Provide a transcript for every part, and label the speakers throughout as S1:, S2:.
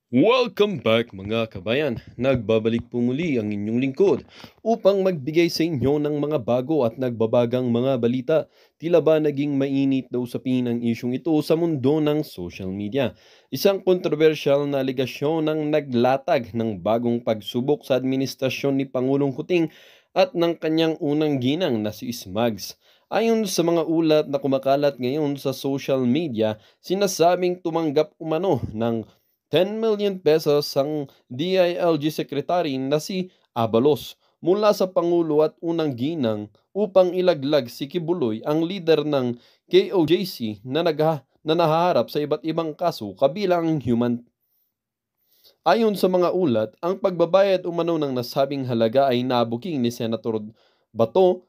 S1: Welcome back mga kabayan. Nagbabalik po muli ang inyong lingkod upang magbigay sa inyo ng mga bago at nagbabagang mga balita. Tila ba naging mainit daw usapin ang isyong ito sa mundo ng social media. Isang kontrobersyal na aligasyon ang naglatag ng bagong pagsubok sa administrasyon ni Pangulong Kuting at ng kanyang unang ginang na si Ismags. Ayon sa mga ulat na kumakalat ngayon sa social media, sinasabing tumanggap umano ng 10 million pesos ang DILG Secretary na si Abalos mula sa Pangulo at unang ginang upang ilaglag si Kibuloy, ang leader ng KOJC na nahaharap sa iba't ibang kaso kabilang human. Ayon sa mga ulat, ang pagbabayad umano ng nasabing halaga ay nabuking ni Senator Bato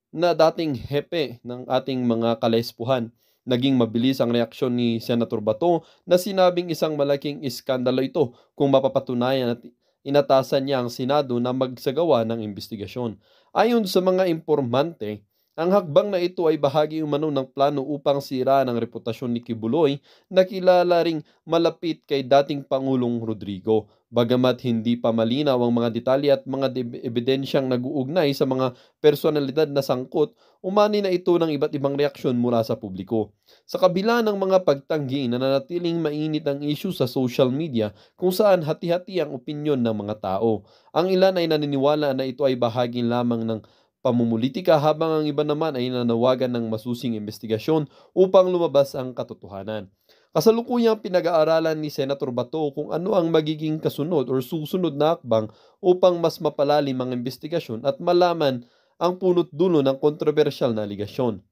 S1: na dating hepe ng ating mga kalespuhan. Naging mabilis ang reaksyon ni Senator Bato na sinabing isang malaking iskandalo ito kung mapapatunayan at inatasan niya ang Senado na magsagawa ng investigasyon. Ayon sa mga impormante, ang hakbang na ito ay bahagi umano ng plano upang siraan ang reputasyon ni Kibuloy na kilala ring malapit kay dating Pangulong Rodrigo. Bagamat hindi pa malinaw ang mga detalye at mga ebidensyang nag-uugnay sa mga personalidad na sangkot, umani na ito ng iba't ibang reaksyon mula sa publiko. Sa kabila ng mga pagtanggi, nananatiling mainit ang issue sa social media kung saan hati-hati ang opinyon ng mga tao. Ang ilan ay naniniwala na ito ay bahagi lamang ng pamumulitika habang ang iba naman ay nanawagan ng masusing investigasyon upang lumabas ang katotohanan. Kasalukuyang pinag-aaralan ni Senator Bato kung ano ang magiging kasunod o susunod na hakbang upang mas mapalalim ang investigasyon at malaman ang punot dulo ng kontrobersyal na aligasyon.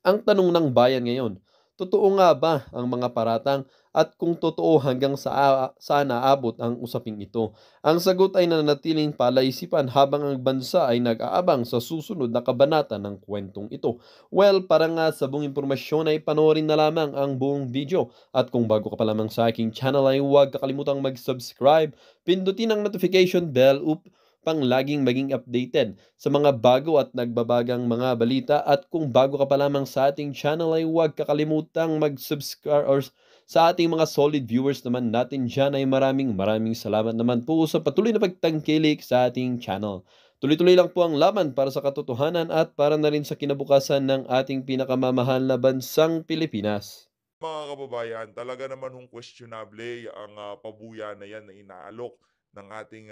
S1: Ang tanong ng bayan ngayon, totoo nga ba ang mga paratang at kung totoo hanggang saan aabot ang usaping ito? Ang sagot ay nananatiling palaisipan habang ang bansa ay nag-aabang sa susunod na kabanata ng kwentong ito. Well, para nga sa buong impormasyon ay panoorin na lamang ang buong video. At kung bago ka pa lamang sa aking channel ay huwag kakalimutang mag-subscribe, pindutin ang notification bell upang laging maging updated sa mga bago at nagbabagang mga balita. At kung bago ka pa lamang sa ating channel ay huwag kakalimutang mag-subscribe or sa ating mga solid viewers naman natin dyan ay maraming maraming salamat naman po sa patuloy na pagtangkilik sa ating channel. Tuloy-tuloy lang po ang laban para sa katotohanan at para na rin sa kinabukasan ng ating pinakamamahal na bansang Pilipinas.
S2: Mga kababayan, talaga naman hong questionable ang pabuya na yan na inaalok ng ating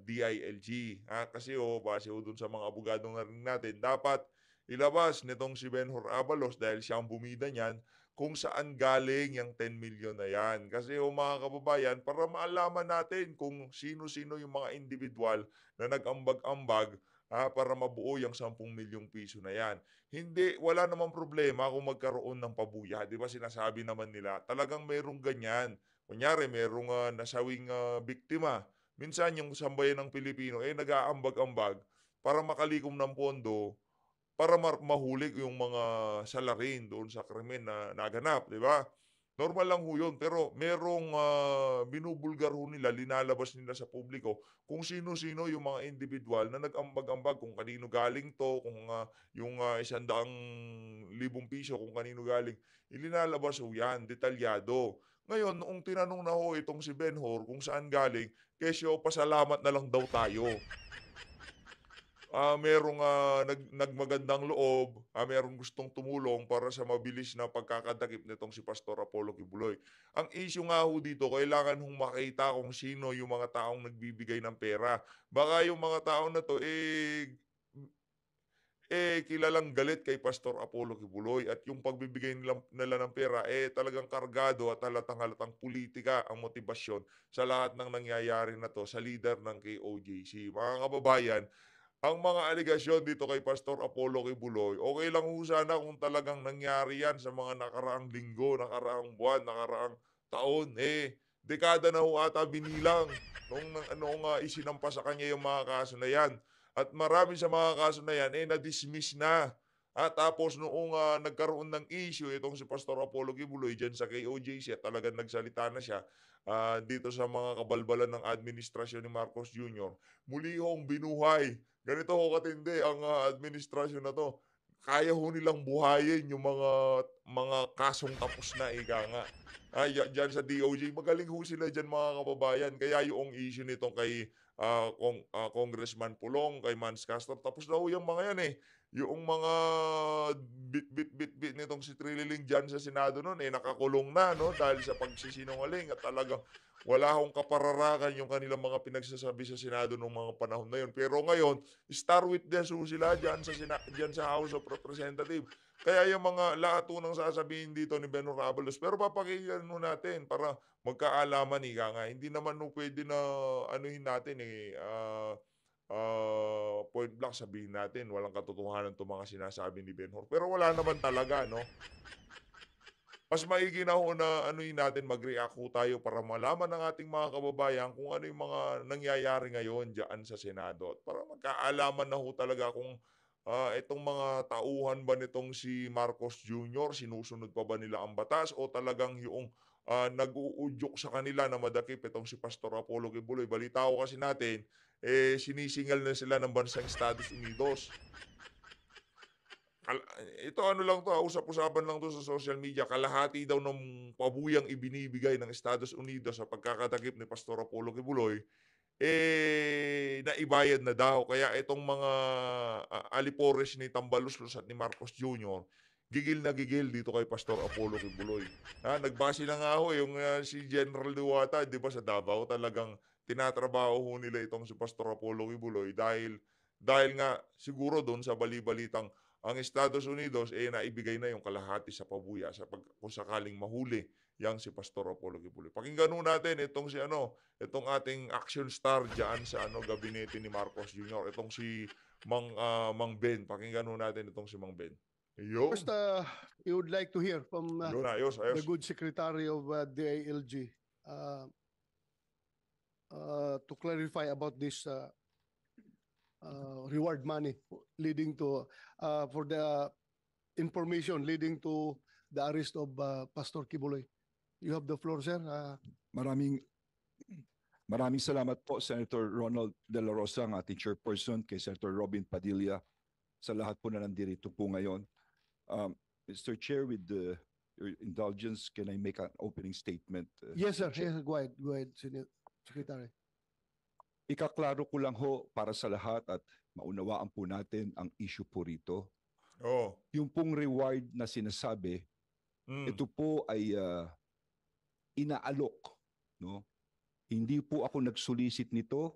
S2: DILG. Kasi base dun sa mga abogadong narinig natin, dapat ilabas nitong si Benhur Abalos dahil siya ang bumida niyan kung saan galing yung 10 million na yan. Kasi mga kababayan, para maalaman natin kung sino-sino yung mga individual na nag-ambag-ambag para mabuo yung 10 milyong piso na yan. Hindi, wala namang problema kung magkaroon ng pabuya. 'Di ba sinasabi naman nila, talagang merong ganyan. Kunyari, merong nasawing biktima. Minsan yung sambayan ng Pilipino, nag-aambag-ambag para makalikom ng pondo, para mahuli yung mga salarin doon sa krimen na naganap, 'di ba? Normal lang ho yun, pero merong binubulgar ho nila, linalabas nila sa publiko kung sino-sino yung mga individual na nag-ambag-ambag, kung kanino galing 'to, kung yung 100,000 piso kung kanino galing. Ilinalabas ho yan, detalyado. Ngayon, noong tinanong na ho itong si Benhur kung saan galing, kesyo pasalamat na lang daw tayo. Merong nagmagandang loob, merong gustong tumulong para sa mabilis na pagkakadakip nitong si Pastor Apollo Kibuloy. Ang issue nga ho dito, kailangan hong makita kung sino yung mga taong nagbibigay ng pera. Baka yung mga taong na 'to, kilalang galit kay Pastor Apollo Kibuloy at yung pagbibigay nila ng pera, talagang kargado at halatang-halatang pulitika ang motibasyon sa lahat ng nangyayari na 'to sa leader ng KOJC. Mga kababayan, ang mga aligasyon dito kay Pastor Apollo Kibuloy, okay lang ho sana kung talagang nangyari yan sa mga nakaraang linggo, nakaraang buwan, nakaraang taon. Dekada na ho ata binilang noong isinampa sa kanya yung mga kaso na yan. At marami sa mga kaso na yan, na-dismiss na. At tapos noong nagkaroon ng issue itong si Pastor Apollo Kibuloy dyan sa KOJC at talagang nagsalita na siya dito sa mga kabalbalan ng administrasyon ni Marcos Jr., muli hong binuhay. Ganito ho katindi ang administrasyon na 'to. kaya ho nilang buhayin yung mga kasong tapos na, ika nga. Diyan sa DOJ, magaling ho sila diyan mga kababayan. Kaya yung issue nitong kay Congressman Pulong, kay Mans Castro, tapos na ho yung mga yan eh. Yung mga bit nitong si Trililing diyan sa Senado noon eh nakakulong na no dahil sa pagsisinungaling at talagang wala akong kapararakan yung kanilang mga pinagsasabi sa Senado nung mga panahon na yun. Pero ngayon, star witness ho sila diyan sa House of Representatives. Kaya yung mga lahat ho ng sasabihin dito ni Ben Horabalos, pero papakinggan ho natin para magkaalaman, ika nga. Hindi naman ho puwede na anuhin natin, point blank sabihin natin walang katotohanan 'tong mga sinasabi ni Ben Hur. Pero wala naman talaga 'no. Mas maigi na ho na anuhin natin, mag-react ho tayo para malaman ng ating mga kababayan kung ano yung mga nangyayari ngayon diyaan sa Senado at para magkaalaman na ho talaga kung, itong mga tauhan ba nitong si Marcos Jr., sinusunod pa ba nila ang batas o talagang yung, nag-uudyok sa kanila na madakip itong si Pastor Apollo Kibuloy. Balita ko kasi natin, sinisingal na sila ng bansang Estados Unidos. Ito ano lang 'to, usap-usapan lang 'to sa social media, kalahati daw ng pabuyang ibinibigay ng Estados Unidos sa pagkakatakip ni Pastor Apollo Kibuloy, naibayad na daw. Kaya itong mga, alipores ni Tambaluslos at ni Marcos Jr., gigil na gigil dito kay Pastor Apollo Kibuloy. Nagbase na nga ho yung, si General Diwata 'di ba sa Davao, talagang tinatrabaho ho nila itong si Pastor Apollo Kibuloy dahil nga siguro do'n sa bali-balitang ang Estados Unidos, naibigay na yung kalahati sa pabuya kung sakaling mahuli yang si Pastor Apollo Kibuloy. Pakinggan ho natin itong si ano, itong ating action star diyan sa ano, gabinete ni Marcos Jr., itong si Mang Ben. Pakinggan ho natin itong si Mang Ben. Ayun.
S3: First, we would like to hear from
S2: Yun, ayos,
S3: the
S2: ayos.
S3: good Secretary of DILG to clarify about this reward money leading to for the information leading to the arrest of Pastor Kibuloy. You have the floor, sir.
S4: Maraming salamat po, Senator Ronald De La Rosa, ang ating chairperson, kay Senator Robin Padilla, sa lahat po na nandito po ngayon. Mr. Chair, with your indulgence, can I make an opening statement?
S3: Yes, sir. Yes, go ahead, Secretary.
S4: Ikaklaro ko lang ho para sa lahat at maunawaan po natin ang issue po rito.
S2: Oh.
S4: Yung pong reward na sinasabi, ito po ay inaalok, no? Hindi po ako nagsolicit nito.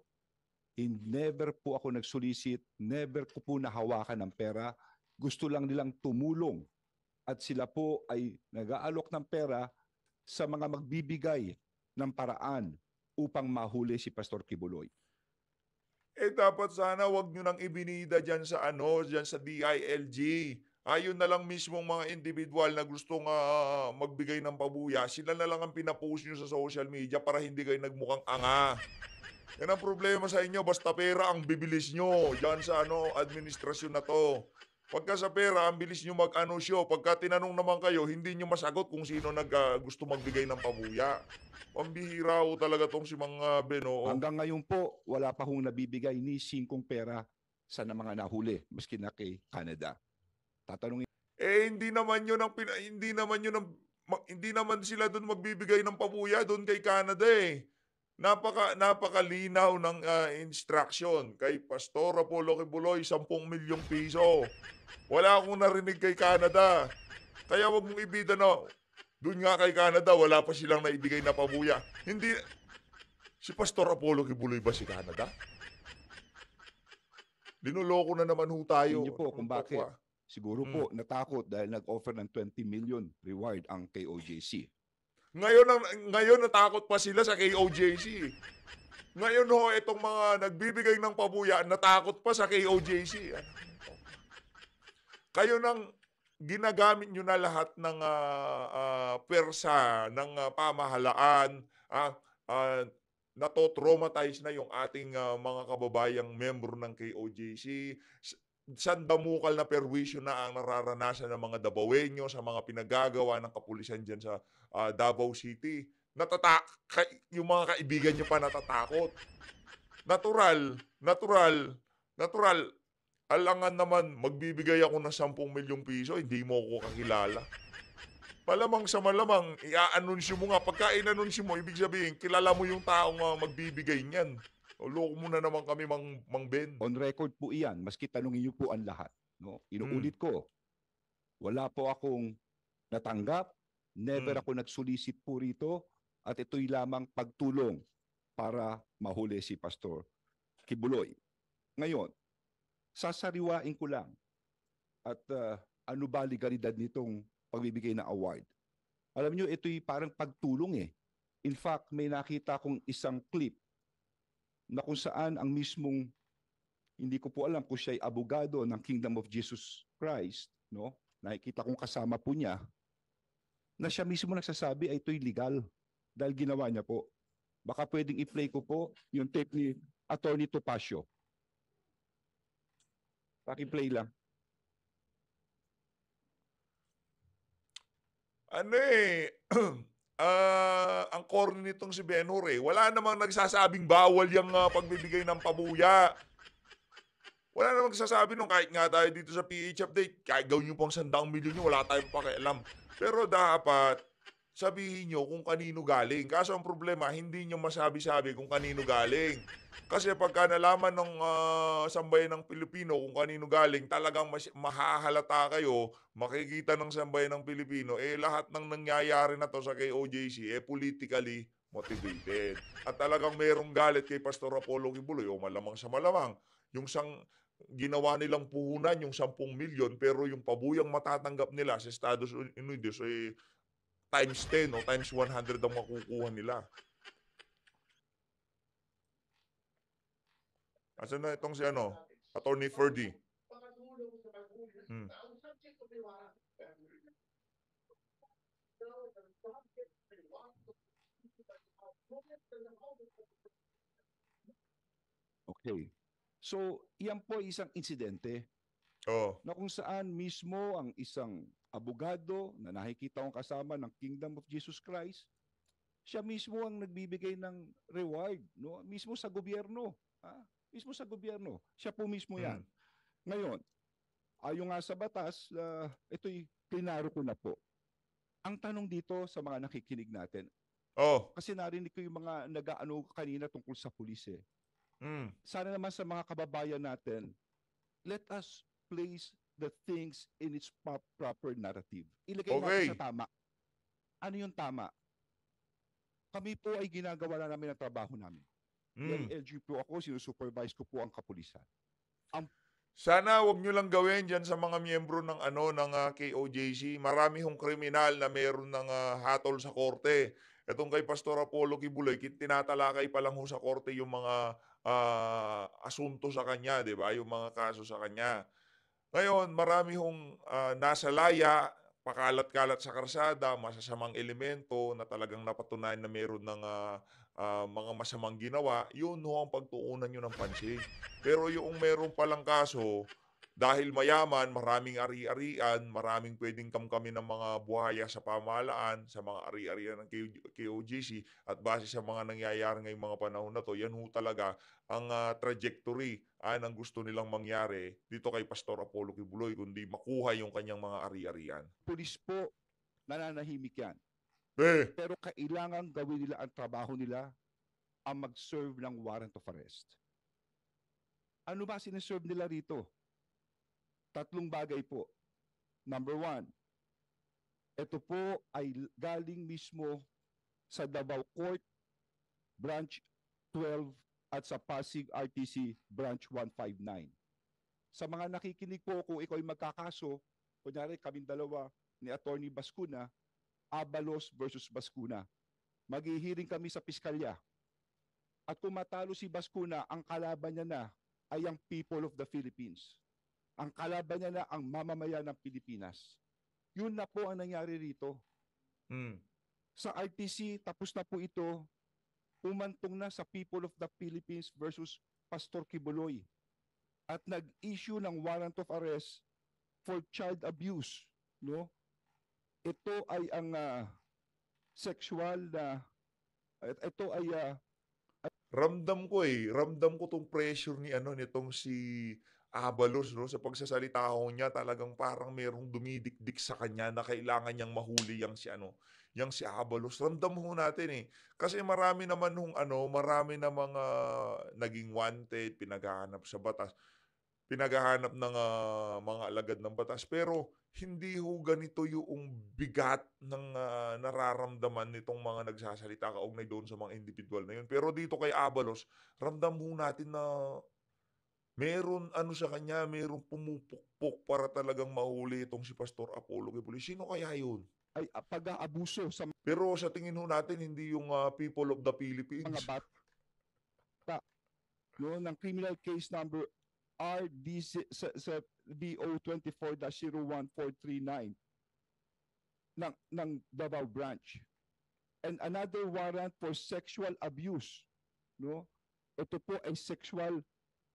S4: Never po ako nagsolicit, never ko po nahawakan ng pera. Gusto lang nilang tumulong at sila po ay nag-aalok ng pera sa mga magbibigay ng paraan upang mahuli si Pastor Kibuloy.
S2: Dapat sana wag nyo nang ibinida diyan sa diyan sa DILG. Ayun na lang mismong mga individual na gustong magbigay ng pabuya, sila na lang ang pinapost nyo sa social media para hindi kayo nagmukhang anga. Yan ang problema sa inyo, basta pera ang bibilis nyo diyan sa administrasyon na to. Pagka sa pera, ang bilis nyo mag-anunsyo. Pagka tinanong naman kayo, hindi nyo masagot kung sino gusto magbigay ng pabuya. Pambihira ho talaga tong si mga Beno.
S4: Hanggang ngayon po, wala pa hong nabibigay ni singkong pera sa mga nahuli, maski na kay Canada. Tatanungin.
S2: Hindi naman sila doon magbibigay ng pabuya doon kay Canada eh. Napakalinaw ng instruction kay Pastor Apollo Kibuloy, 10 milyong piso. Wala akong narinig kay Canada. Kaya wag mong ibida na doon nga kay Canada, wala pa silang naibigay na pabuya. Hindi, si Pastor Apollo Kibuloy ba si Canada? Linuloko na naman ho tayo.
S4: Hindi po kung bakit. Siguro po natakot dahil nag-offer ng 20 million reward ang KOJC.
S2: Ngayon natakot pa sila sa KOJC. Ngayon ho, itong mga nagbibigay ng pabuya, natakot pa sa KOJC. Kayo nang ginagamit nyo na lahat ng persa ng pamahalaan, nato-traumatize na yung ating mga kababayang membro ng KOJC. Sandamukal na perwisyo na ang nararanasan ng mga Dabawenyo sa mga pinagagawa ng kapulisan dyan sa Davao City. Yung mga kaibigan nyo pa natatakot. Natural. alangan naman magbibigay ako ng 10 milyong piso, hindi mo ako kakilala. Malamang sa malamang, i-a-anunsyo mo nga. Pagka in-anunsyo mo, ibig sabihin, kilala mo yung taong magbibigay niyan. O, loko mo na naman kami, Mang Ben.
S4: On record po iyan, maski tanungin niyo po ang lahat. No?
S2: Hmm.
S4: Inuulit ko, wala po akong natanggap, never
S2: Hmm.
S4: ako nagsulisit po rito, at ito'y lamang pagtulong para mahuli si Pastor Kibuloy. Ngayon, sasariwain ko lang at ano ba legalidad nitong pagbibigay ng award. Alam niyo, ito'y parang pagtulong eh. In fact, may nakita akong isang clip na kung saan ang mismong, hindi ko po alam kung siya ay abogado ng Kingdom of Jesus Christ, no? Nakikita kong kasama po niya, na siya mismo nagsasabi ay ito'y legal dahil ginawa niya po. Baka pwedeng i-play ko po yung tape ni Attorney Topacio. Paki-play lang.
S2: Ano eh, ang corny nitong si Benhur eh. Wala namang nagsasabing bawal yung pagbibigay ng pabuya. Wala namang nagsasabi nung kahit nga tayo dito sa PH Update, kahit gawin nyo pang 100 milyon nyo, wala tayong pakialam. Pero dapat sabihin nyo kung kanino galing. Kaso ang problema, hindi nyo masabi-sabi kung kanino galing. Kasi pagka nalaman ng sambayan ng Pilipino kung kanino galing, talagang mahahalata kayo, makikita ng sambayan ng Pilipino, lahat ng nangyayari na to sa KOJC, politically motivated. At talagang merong galit kay Pastor Apollo Kibuloy, o malamang sa malamang, yung ginawa nilang puhunan yung 10 milyon, pero yung pabuyang matatanggap nila sa Estados Unidos times 10 o times 100 ang makukuha nila. Asan na itong si Attorney Ferdy?
S4: Okay. So, iyan po isang insidente
S2: Oh.
S4: na kung saan mismo ang isang abogado na nakikita kong kasama ng Kingdom of Jesus Christ, siya mismo ang nagbibigay ng reward, no? Mismo sa gobyerno. Mismo sa gobyerno. Siya po mismo yan. Ngayon, ayon nga sa batas, ito'y klinaro ko na po. Ang tanong dito sa mga nakikinig natin, kasi narinig ko yung mga nag-aano kanina tungkol sa pulis eh. Sana naman sa mga kababayan natin, let us place the things in its proper narrative. Ilagay natin sa tama. Ano yung tama? Kami po ay ginagawa na namin ang trabaho namin. LG po ako, sinusupervise ko po ang kapulisan.
S2: Sana wag nyo lang gawin dyan sa mga miyembro ng KOJC. Marami hong kriminal na meron ng hatol sa korte. Itong kay Pastor Apollo Kibuloy, tinatalakay pa lang ho sa korte yung mga asunto sa kanya, di ba? Yung mga kaso sa kanya. Ngayon, marami hong nasa laya, pakalat-kalat sa karsada, masasamang elemento na talagang napatunayan na meron ng mga masamang ginawa, yun ho ang pagtuunan nyo ng pansin. Pero yung meron palang kaso, dahil mayaman, maraming ari-arian, maraming pwedeng kamkami ng mga buhaya sa pamahalaan, sa mga ari-arian ng KOJC, at base sa mga nangyayari ngayong mga panahon na to, yan ho talaga ang trajectory ng gusto nilang mangyari dito kay Pastor Apollo Kibuloy, kundi makuha yung kanyang mga ari-arian.
S4: Pulis po, nananahimik yan. Pero kailangan gawin nila ang trabaho nila, ang mag-serve ng warrant of arrest. Ano ba sinaserve nila rito? 3 bagay po. Number 1, ito po ay galing mismo sa Davao Court, Branch 12 at sa Pasig RTC Branch 159. Sa mga nakikinig po, kung ikaw ay magkakaso, kunyari kaming dalawa ni Attorney Bascuna, Abalos versus Bascuna, maghihiring kami sa piskalya. At kung matalo si Bascuna, ang kalaban niya na ay ang people of the Philippines. Ang kalaban niya na ang mamamayan ng Pilipinas. Yun na po ang nangyari rito. Sa RTC, tapos na po ito, umantong na sa people of the Philippines versus Pastor Kibuloy. At nag-issue ng warrant of arrest for child abuse. No? Ito ay ang sexual na, ito ay
S2: ramdam ko tong pressure ni nitong si Abalos 'no, sa pagsasalita ho niya talagang parang merong dumidikdik sa kanya na kailangan niyang mahuli yang si ano, yang si Abalos. Ramdam ho natin, eh. Kasi marami naman hong ano, marami na mga naging wanted, pinaghahanap sa batas, pinaghahanap ng, mga alagad ng batas. Pero hindi ho ganito yung bigat ng, nararamdaman nitong mga nagsasalita kaugnay doon sa mga individual na yun. Pero dito kay Abalos, ramdam ho natin na meron ano sa kanya, merong pumupukpok para talagang mahuli itong si Pastor Apollo Kibuloy. Sino kaya yun?
S4: ay pag-aabuso sa
S2: Pero sa tingin ho natin hindi yung, people of the
S4: mga
S2: Philippines.
S4: bata, no, ng criminal case number RDC sa BO 24-01439 ng Davao Branch, and another warrant for sexual abuse, no? Ito po ay sexual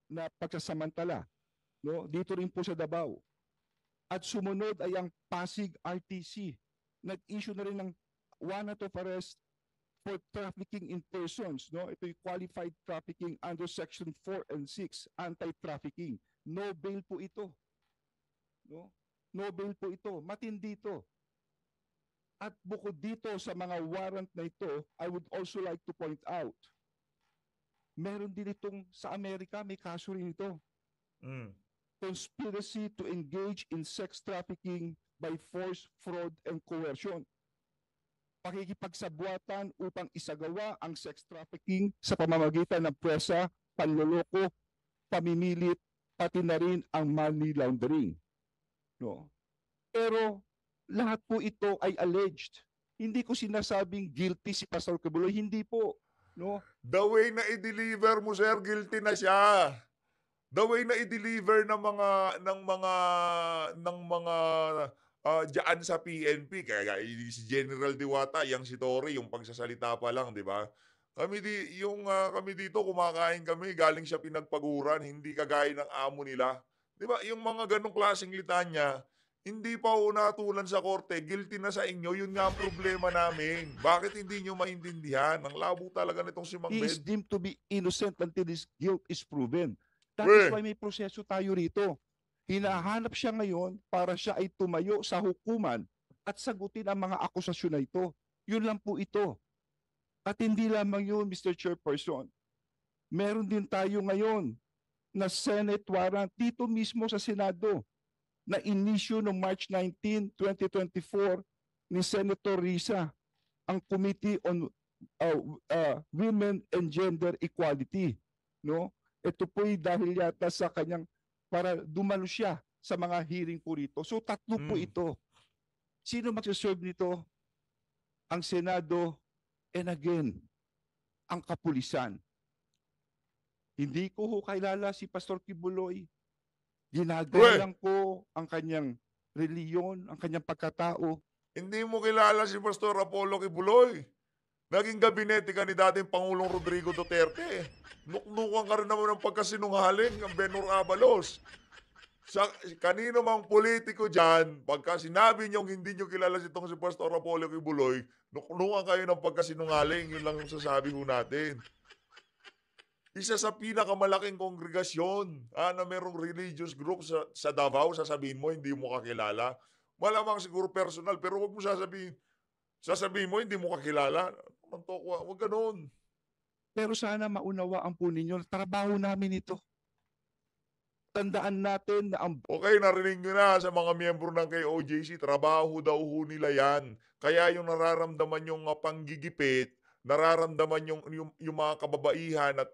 S4: na pagsasamantala, no? Dito rin po sa Davao. At sumunod ay ang Pasig RTC. Nag-issue na rin ng warrant of arrest for trafficking in persons, no? Ito yung qualified trafficking under section 4 and 6, anti-trafficking. No bail po ito. No? No bail po ito. Matindi ito. At bukod dito sa mga warrant na ito, I would also like to point out, meron din itong sa Amerika, may kaso rin ito.
S2: Hmm.
S4: Conspiracy to engage in sex trafficking by force, fraud, and coercion. Pakikipagsabuatan upang isagawa ang sex trafficking sa pamamagitan ng presa, panloloko, pamimilit, pati na rin ang money laundering. No? Pero lahat po ito ay alleged. Hindi ko sinasabing guilty si Pastor Kibuloy, hindi po. No?
S2: The way na i-deliver mo, sir, guilty na siya. The way na i-deliver ng mga diyaan sa PNP, kaya si General Diwata, yang si Tory, yung pagsasalita pa lang, di ba? Kami dito kumakain kami, galing siya pinagpaguran, hindi kagaya ng amo nila. Di ba? Yung mga ganong klaseng litanya, hindi pa ho natulan sa korte, guilty na sa inyo, yun nga ang problema namin. Bakit hindi nyo maintindihan? Ang labo talaga nitong si Mang
S4: He is
S2: Ben.
S4: deemed to be innocent until his guilt is proven. That
S2: Weh.
S4: is why may proseso tayo rito. Hinahanap siya ngayon para siya ay tumayo sa hukuman at sagutin ang mga akusasyon na ito. Yun lang po ito. At hindi lamang yun, Mr. Chairperson. Meron din tayo ngayon na Senate warrant dito mismo sa Senado na inisyu noong March 19, 2024 ni Senator Risa, ang Committee on Women and Gender Equality. No? Ito po'y dahil yata sa kanyang, para dumalo siya sa mga hearing po rito. So tatlo po ito. Sino magsaserve nito? Ang Senado, and again, ang kapulisan. Hindi ko ho kilala si Pastor Kibuloy. Ginagalang ko ang kanyang reliyon, ang kanyang pagkatao.
S2: Hindi mo kilala si Pastor Apollo Kibuloy. Naging gabinete ka ni dating Pangulong Rodrigo Duterte. Nuknukan ka rin naman ng pagkasinungaling ng Benhur Abalos. Kanino mang politiko dyan, pagka sinabi niyong hindi niyo kilala si Pastor Apollo Kibuloy, nuknukan kayo ng pagkasinungaling. Yun lang yung sasabi ho natin. Isa sa pinakamalaking kongregasyon na merong religious group sa Davao, sasabihin mo, hindi mo kakilala. Malamang siguro personal, pero wag mo sasabihin mo, hindi mo kakilala. Wag ganun.
S4: Pero sana maunawaan po ninyo, trabaho namin ito. Tandaan natin na ang
S2: Okay, narinig nyo na sa mga miyembro ng KOJC, trabaho daw ho nila yan. Kaya yung nararamdaman yung panggigipit, nararamdaman yung mga kababaihan at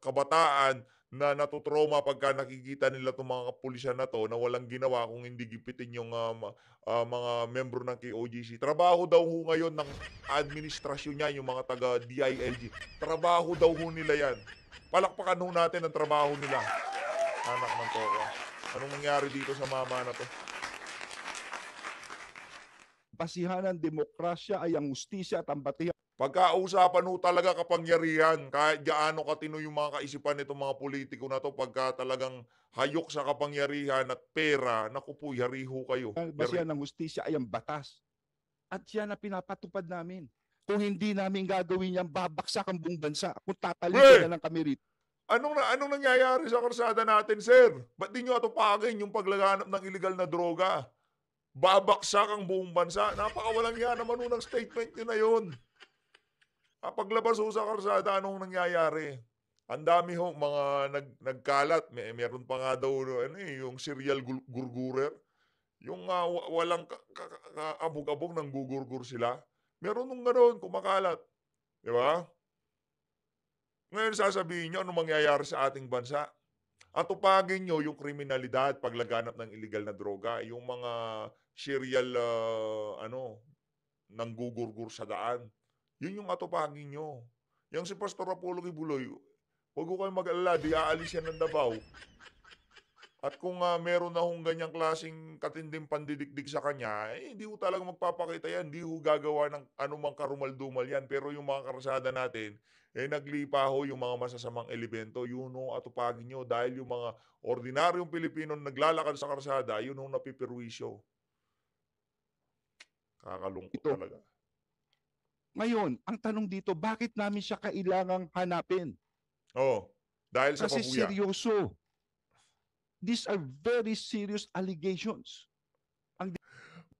S2: kabataan na natutroma pagka nakikita nila itong mga kapulisan na to na walang ginawa kung hindi gipitin yung mga membro ng KOJC. Trabaho daw ho ngayon ng administrasyon niya, yung mga taga-DILG. Trabaho daw ho nila yan. Palakpakan ho natin ang trabaho nila. Anak ng toko. Anong nangyari dito sa mama na to?
S4: basihan ng demokrasya ay ang hustisya at ang batihan.
S2: Pagkausapan ho talaga kapangyarihan, kahit gaano katino yung mga kaisipan nitong mga politiko na to, pagka talagang hayok sa kapangyarihan at pera, naku po, yari ho kayo.
S4: Basihan ng hustisya ay ang batas. At yan ang pinapatupad namin. Kung hindi namin gagawin yan, babaksak ang buong bansa. Kung tatalitan na lang kami rito.
S2: Anong nangyayari sa karsada natin, sir? Ba't di nyo atupagin yung paglaganap ng illegal na droga? Babaksak ang buong bansa. Napakawalang yan naman ng statement nyo na yun. Paglabas ho sa karsada, anong nangyayari? Ang dami ho, mga nagkalat. Meron pa nga daw yung serial gurgurer. Yung walang abog-abog nang gugurgur sila. Meron nung gano'n, kumakalat. Di ba? Ngayon sasabihin nyo, ano mangyayari sa ating bansa? Atupagin nyo yung kriminalidad, paglaganap ng illegal na droga, yung mga serial, nanggugurgur sa daan. Yun yung atupagin nyo. Yung si Pastor Apollo Kibuloy, huwag ko kayong mag-alala, di aalis yan ng Davao. At kung meron na hong ganyang klaseng katinding pandidikdik sa kanya, hindi ho talaga magpapakita yan. Hindi ho gagawa ng anumang karumal-dumal yan. Pero yung mga karsada natin, naglipa ho yung mga masasamang elemento. Yun ho atupagin nyo. Dahil yung mga ordinaryong Pilipino naglalakad sa karsada, yun ho napipirwisyo. Kakalungkot
S4: Ito.
S2: talaga.
S4: Ngayon, ang tanong dito, bakit namin siya kailangang hanapin?
S2: Dahil sa
S4: Kasi
S2: pabuya.
S4: seryoso. These are very serious allegations.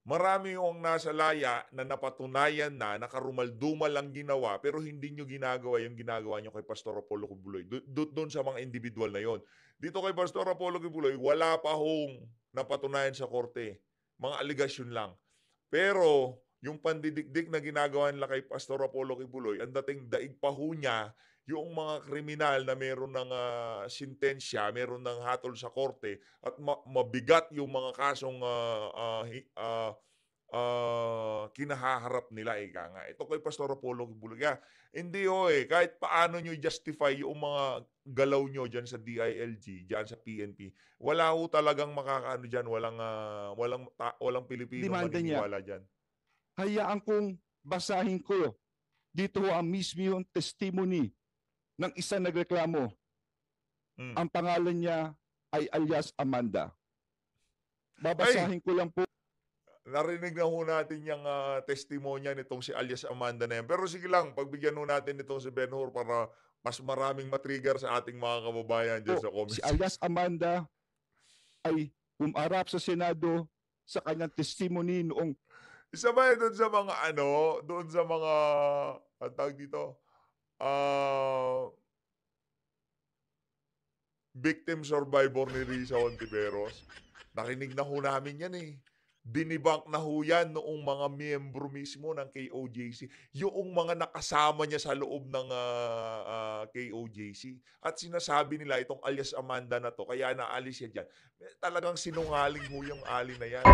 S2: Marami yung nasa laya na napatunayan na nakarumaldumal ang ginawa pero hindi nyo ginagawa yung ginagawa nyo kay Pastor Apollo Kibuloy. Doon sa mga individual na yon. Dito kay Pastor Apollo Kibuloy, wala pa hong napatunayan sa korte. Mga aligasyon lang. Pero yung pandidikdik na ginagawa nila kay Pastor Apollo Kibuloy, ang dating daig pa ho niya yung mga kriminal na meron ng sintensya, meron ng hatol sa korte at mabigat yung mga kasong kinahaharap nila. Ika nga. Ito kay Pastor Apollo Kibuloy. Hindi kahit paano nyo justify yung mga galaw nyo dyan sa DILG, dyan sa PNP, wala ho talagang makakaano dyan, walang Pilipino
S4: Demanda niya.
S2: maniniwala dyan.
S4: Hayaan kong basahin ko. Dito ang mismo yung testimony ng isang nagreklamo. Ang pangalan niya ay alias Amanda. Babasahin ko lang po.
S2: Narinig na ho natin yung testimonya nitong si alias Amanda na yan. Pero sige lang, pagbigyan ho natin itong si Ben Hur para mas maraming matrigger sa ating mga kababayan dyan sa comments.
S4: Si alias Amanda ay umarap sa Senado sa kanyang testimony noong
S2: isa ba doon sa mga doon sa mga, ang tawag dito, victim survivor ni Risa Hontiveros. Nakinig na ho namin yan Dinibunk na ho yan noong mga miyembro mismo ng KOJC. Yung mga nakasama niya sa loob ng KOJC. At sinasabi nila itong alias Amanda na to, kaya naalis siya dyan. Talagang sinungaling ho yung ali na yan.